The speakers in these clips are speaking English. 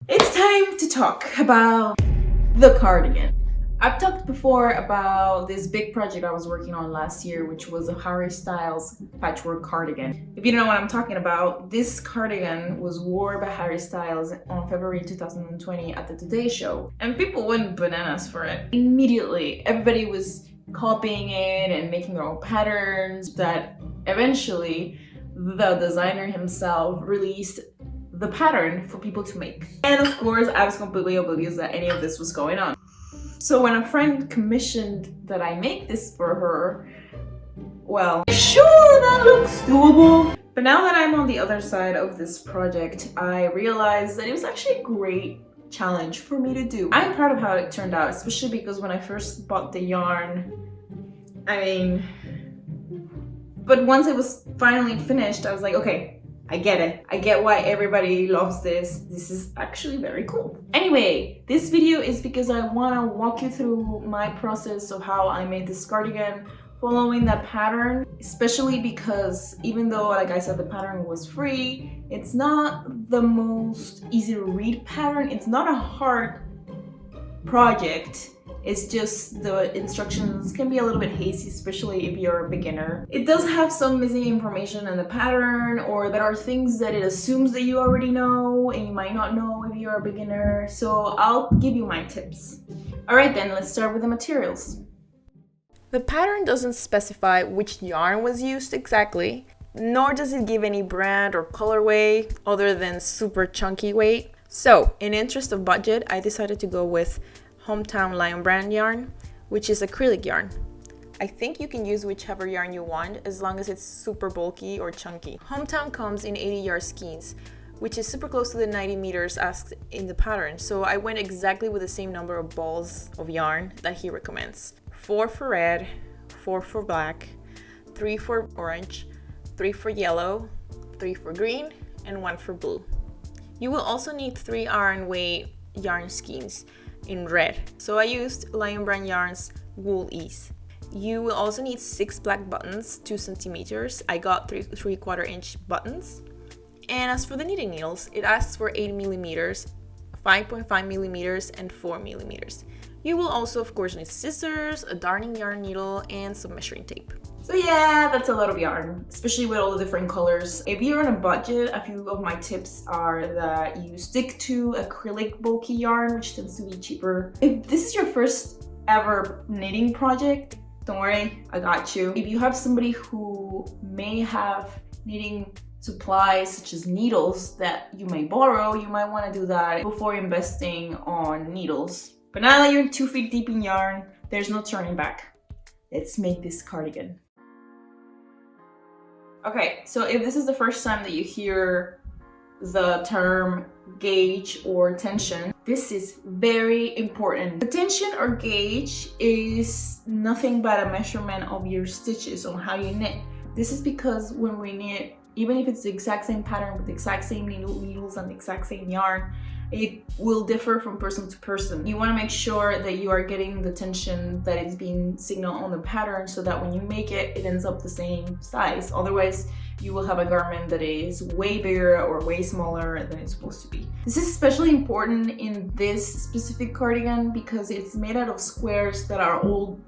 It's time to talk about the cardigan. I've talked before about this big project I was working on last year, which was a Harry Styles patchwork cardigan. If you don't know what I'm talking about, this cardigan was worn by Harry Styles on February 2020 at the Today Show, and people went bananas for it. Immediately, everybody was copying it and making their own patterns that eventually the designer himself released the pattern for people to make. And of course, I was completely oblivious that any of this was going on. So when a friend commissioned that I make this for her, well, sure, that looks doable. But now that I'm on the other side of this project, I realized that it was actually a great challenge for me to do. I'm proud of how it turned out, especially because when I first bought the yarn, but once it was finally finished, I was like, okay, I get it. I get why everybody loves this. This is actually very cool. Anyway, this video is because I want to walk you through my process of how I made this cardigan following that pattern, especially because even though, like I said, the pattern was free, it's not the most easy to read pattern. It's not a hard project. It's just the instructions can be a little bit hazy, especially if you're a beginner. It does have some missing information in the pattern, or there are things that it assumes that you already know and you might not know if you're a beginner. So I'll give you my tips. Alright then, let's start with the materials. The pattern doesn't specify which yarn was used exactly, nor does it give any brand or colorway other than super chunky weight. So, in interest of budget, I decided to go with Hometown Lion brand yarn, which is acrylic yarn. I think you can use whichever yarn you want as long as it's super bulky or chunky. Hometown comes in 80-yard skeins, which is super close to the 90 meters asked in the pattern, so I went exactly with the same number of balls of yarn that he recommends. 4 for red, 4 for black, 3 for orange, 3 for yellow, 3 for green, and 1 for blue. You will also need 3 iron weight yarn skeins in red, so I used Lion brand yarn's Wool Ease. You will also need 6 black buttons, 2 centimeters. I got 3/4 inch buttons. And as for the knitting needles, it asks for 8 millimeters, 5.5 millimeters, and 4 millimeters. You will also, of course, need scissors, a darning yarn needle, and some measuring tape. So yeah, that's a lot of yarn, especially with all the different colors. If you're on a budget, a few of my tips are that you stick to acrylic bulky yarn, which tends to be cheaper. If this is your first ever knitting project, don't worry, I got you. If you have somebody who may have knitting supplies such as needles that you may borrow, you might want to do that before investing on needles. But now that you're 2 feet deep in yarn, there's no turning back. Let's make this cardigan. Okay, so if this is the first time that you hear the term gauge or tension, this is very important. The tension or gauge is nothing but a measurement of your stitches on how you knit. This is because when we knit, even if it's the exact same pattern with the exact same needles and the exact same yarn, it will differ from person to person. You want to make sure that you are getting the tension that is being signaled on the pattern so that when you make it, it ends up the same size. Otherwise, you will have a garment that is way bigger or way smaller than it's supposed to be. This is especially important in this specific cardigan because it's made out of squares that are all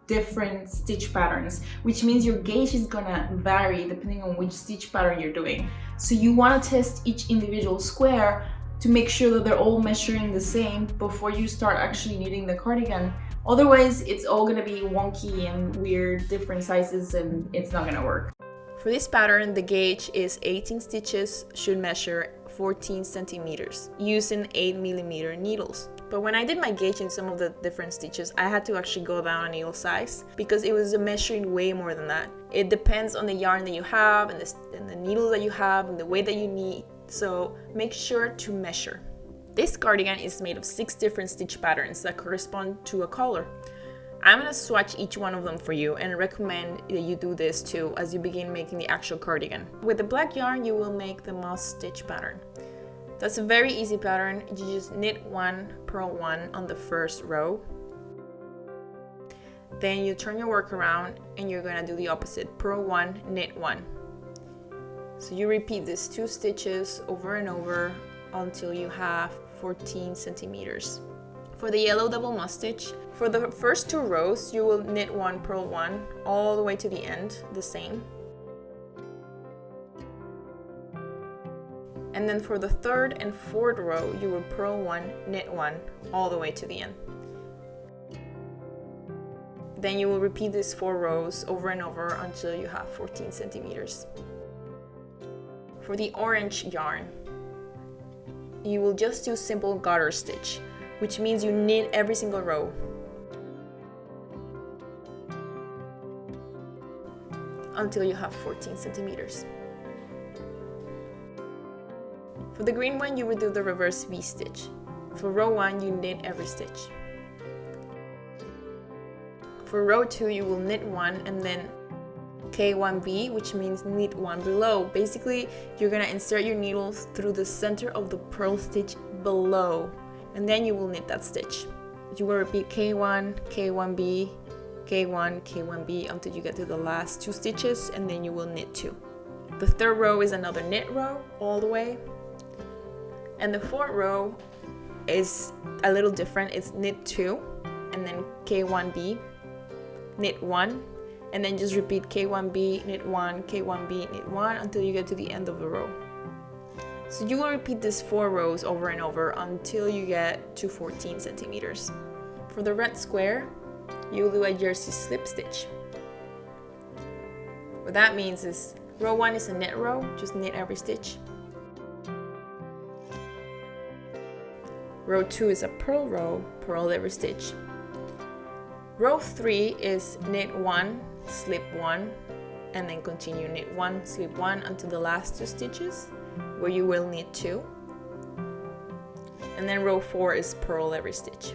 different stitch patterns, which means your gauge is gonna vary depending on which stitch pattern you're doing. So you want to test each individual square to make sure that they're all measuring the same before you start actually knitting the cardigan. Otherwise, it's all gonna be wonky and weird, different sizes, and it's not gonna work. For this pattern, the gauge is 18 stitches, should measure 14 centimeters, using 8 millimeter needles. But when I did my gauge in some of the different stitches, I had to actually go down a needle size because it was measuring way more than that. It depends on the yarn that you have and the needle that you have and the way that you knit. So make sure to measure. This cardigan is made of 6 different stitch patterns that correspond to a color. I'm going to swatch each one of them for you and recommend that you do this too as you begin making the actual cardigan. With the black yarn, you will make the moss stitch pattern. That's a very easy pattern. You just knit 1, purl 1 on the first row. Then you turn your work around and you're going to do the opposite. Purl 1, knit 1. So you repeat these 2 stitches over and over until you have 14 centimeters. For the yellow double moss stitch, for the first 2 rows, you will knit 1, purl 1, all the way to the end, the same. And then for the 3rd and 4th row, you will purl 1, knit 1, all the way to the end. Then you will repeat these 4 rows over and over until you have 14 centimeters. For the orange yarn, you will just do simple garter stitch, which means you knit every single row. Until you have 14 centimeters. For the green one, you will do the reverse V stitch. For row 1, you knit every stitch. For row 2, you will knit 1 and then K1B, which means knit 1 below. Basically, you're gonna insert your needles through the center of the purl stitch below, and then you will knit that stitch. You will repeat K1, K1B, K1, K1B until you get to the last 2 stitches, and then you will knit 2. The 3rd row is another knit row all the way. And the 4th row is a little different. It's knit 2 and then K1B, knit 1, and then just repeat K1B, knit 1, K1B, knit 1 until you get to the end of the row. So you will repeat these 4 rows over and over until you get to 14 centimeters. For the red square, you will do a jersey slip stitch. What that means is row 1 is a knit row, just knit every stitch. Row 2 is a purl row, purl every stitch. Row 3 is knit 1, slip 1, and then continue knit 1, slip 1 until the last 2 stitches, where you will knit 2. And then row 4 is purl every stitch.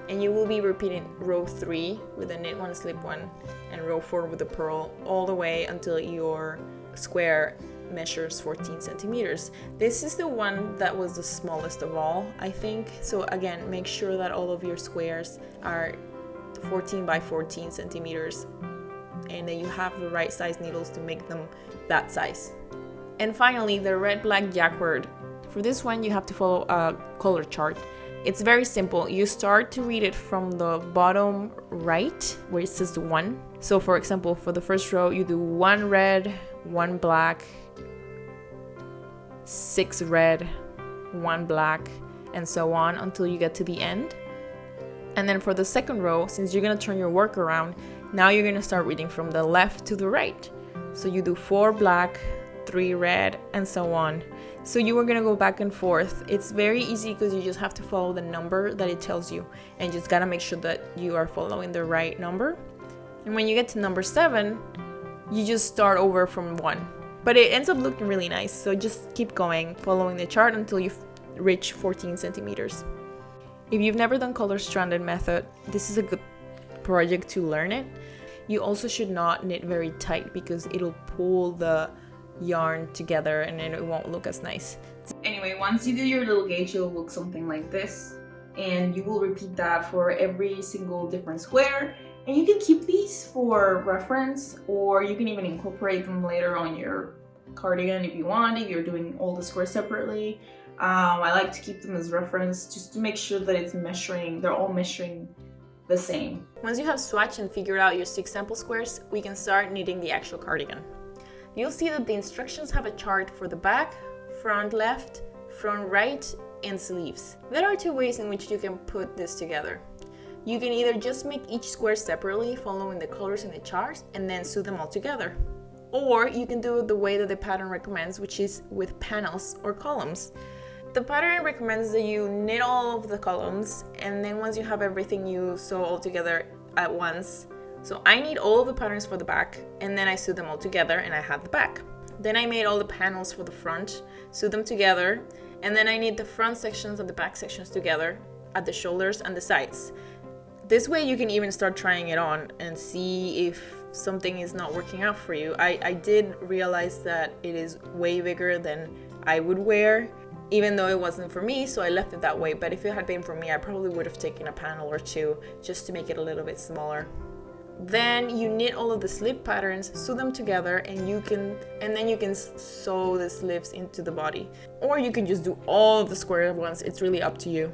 And you will be repeating row 3 with a knit 1, slip 1, and row 4 with a purl all the way until your square measures 14 centimeters. This is the one that was the smallest of all, I think. So again, make sure that all of your squares are 14 by 14 centimeters and that you have the right size needles to make them that size. And finally, the red black jacquard. For this one, you have to follow a color chart. It's very simple. You start to read it from the bottom right where it says 1. So for example, for the first row, you do 1 red, 1 black, 6 red, 1 black, and so on until you get to the end. And then for the second row, since you're gonna turn your work around, now you're gonna start reading from the left to the right. So you do 4 black, 3 red, and so on. So you are gonna go back and forth. It's very easy because you just have to follow the number that it tells you, and you just gotta make sure that you are following the right number. And when you get to number 7, you just start over from 1. But it ends up looking really nice, so just keep going, following the chart until you reach 14 centimeters. If you've never done color stranded method, this is a good project to learn it. You also should not knit very tight because it'll pull the yarn together and then it won't look as nice. Anyway, once you do your little gauge, it'll look something like this, and you will repeat that for every single different square. And you can keep these for reference, or you can even incorporate them later on your cardigan if you want, if you're doing all the squares separately. I like to keep them as reference just to make sure that it's measuring, they're all measuring the same. Once you have swatched and figured out your 6 sample squares, we can start knitting the actual cardigan. You'll see that the instructions have a chart for the back, front left, front right, and sleeves. There are 2 ways in which you can put this together. You can either just make each square separately following the colors in the chart and then sew them all together. Or you can do it the way that the pattern recommends, which is with panels or columns. The pattern recommends that you knit all of the columns, and then once you have everything, you sew all together at once. So I knit all of the patterns for the back, and then I sew them all together and I had the back. Then I made all the panels for the front, sew them together, and then I knit the front sections and the back sections together at the shoulders and the sides. This way you can even start trying it on and see if something is not working out for you. I did realize that it is way bigger than I would wear, even though it wasn't for me, so I left it that way. But if it had been for me, I probably would have taken a panel or 2 just to make it a little bit smaller. Then you knit all of the sleeve patterns, sew them together, and then you can sew the sleeves into the body. Or you can just do all of the squares at once. It's really up to you.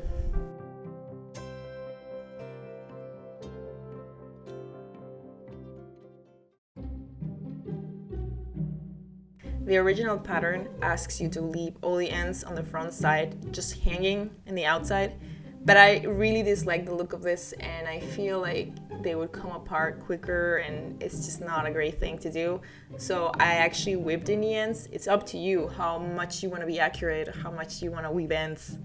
The original pattern asks you to leave all the ends on the front side just hanging in the outside, but I really dislike the look of this and I feel like they would come apart quicker and it's just not a great thing to do. So I actually weaved in the ends. It's up to you how much you want to be accurate, how much you want to weave ends.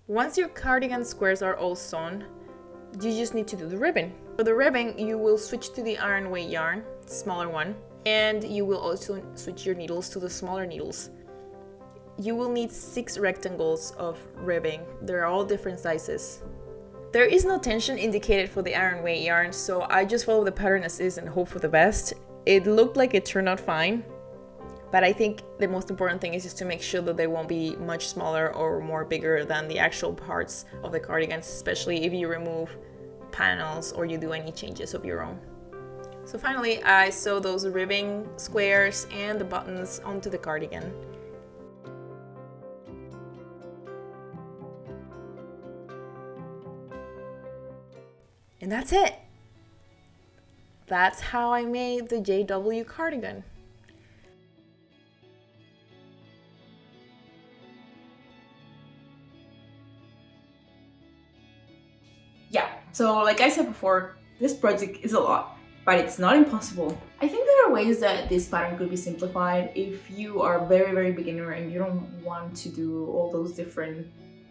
Once your cardigan squares are all sewn, you just need to do the ribbing. For the ribbing, you will switch to the iron weight yarn, smaller one, and you will also switch your needles to the smaller needles. You will need 6 rectangles of ribbing. They're all different sizes. There is no tension indicated for the iron weight yarn, so I just follow the pattern as is and hope for the best. It looked like it turned out fine, but I think the most important thing is just to make sure that they won't be much smaller or more bigger than the actual parts of the cardigan, especially if you remove panels or you do any changes of your own. So finally, I sew those ribbing squares and the buttons onto the cardigan. And that's it. That's how I made the JW cardigan. Yeah, so like I said before, this project is a lot, but it's not impossible. I think there are ways that this pattern could be simplified if you are very beginner and you don't want to do all those different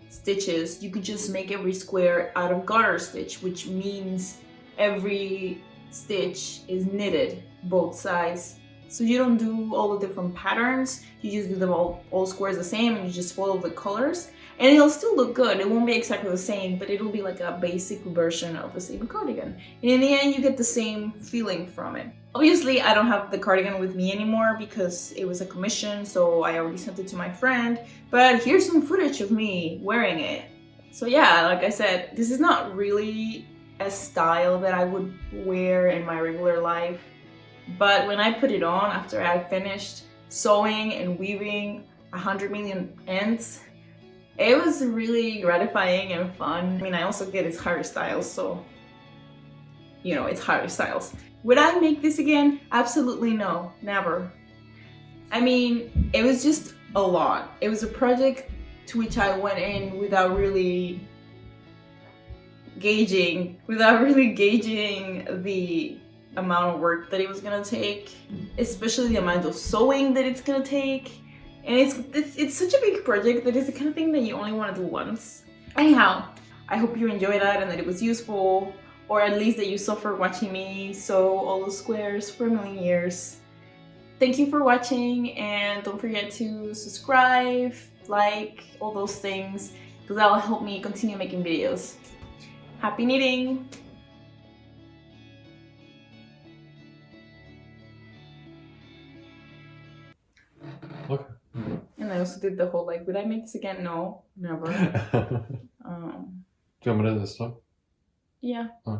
stitches. You could just make every square out of garter stitch, which means every stitch is knitted both sides. So you don't do all the different patterns, you just do them all squares the same and you just follow the colors. And it'll still look good. It won't be exactly the same, but it'll be like a basic version of the same cardigan. And in the end, you get the same feeling from it. Obviously, I don't have the cardigan with me anymore because it was a commission, so I already sent it to my friend. But here's some footage of me wearing it. So yeah, like I said, this is not really a style that I would wear in my regular life. But when I put it on after I finished sewing and weaving 100 million ends, it was really gratifying and fun. I mean, I also get it's Harry Styles, so, you know, it's Harry Styles. Would I make this again? Absolutely no, never. I mean, it was just a lot. It was a project to which I went in without really gauging the amount of work that it was gonna take, especially the amount of sewing that it's gonna take. And it's such a big project that it's the kind of thing that you only want to do once. Anyhow, I hope you enjoyed that and that it was useful, or at least that you suffered watching me sew all those squares for a million years. Thank you for watching, and don't forget to subscribe, like, all those things, because that will help me continue making videos. Happy knitting! Okay. And I also did the whole like, would I make this again? No, never. Do you want me to stop? Yeah. Okay.